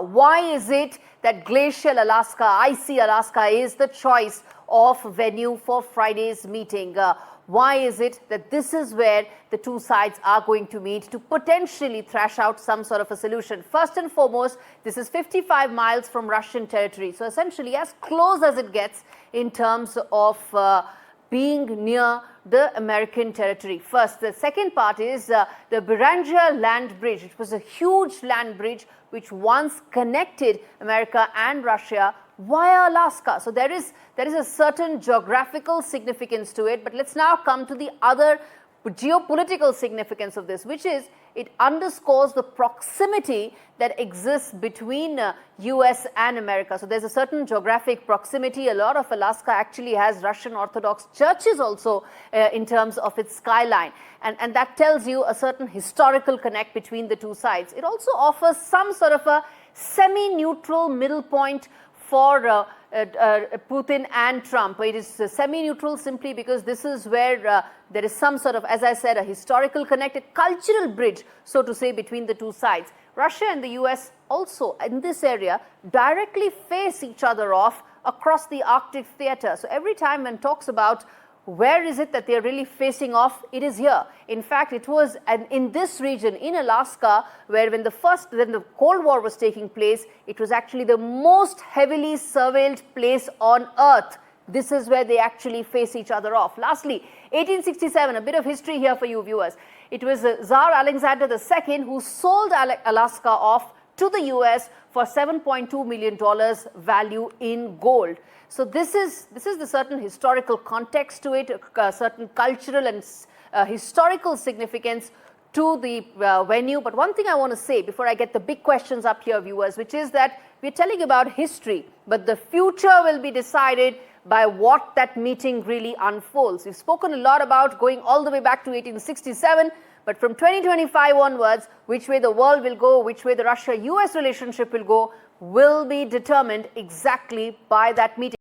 Why is it that glacial Alaska, icy Alaska is the choice of venue for Friday's meeting? Why is it that this is where the two sides are going to meet to potentially thrash out some sort of a solution? First and foremost, this is 55 miles from Russian territory. So essentially as close as it gets in terms of being near the American territory. First, the second part is the Beranger land bridge. It was a huge land bridge which once connected America and Russia via Alaska. So there is a certain geographical significance to it. But let's now come to the other geopolitical significance of this, which is it underscores the proximity that exists between US and America. So there's a certain geographic proximity. A lot of Alaska actually has Russian Orthodox churches also in terms of its skyline. And that tells you a certain historical connect between the two sides. It also offers some sort of a semi-neutral middle point for Putin and Trump. It is semi-neutral simply because this is where there is some sort of, as I said, a historical connect, a cultural bridge, so to say, between the two sides. Russia and the US also in this area directly face each other off across the Arctic theater. So every time one talks about where is it that they are really facing off, it is here. In fact, it was in this region, in Alaska, where when the Cold War was taking place, it was actually the most heavily surveilled place on Earth. This is where they actually face each other off. Lastly, 1867, a bit of history here for you viewers. It was Tsar Alexander II who sold Alaska off to the US for $7.2 million value in gold. So this is the certain historical context to it, a certain cultural and historical significance to the venue. But one thing I want to say before I get the big questions up here, viewers, which is that we're telling about history, but the future will be decided by what that meeting really unfolds. We've spoken a lot about going all the way back to 1867, but from 2025 onwards, which way the world will go, which way the Russia-US relationship will go, will be determined exactly by that meeting.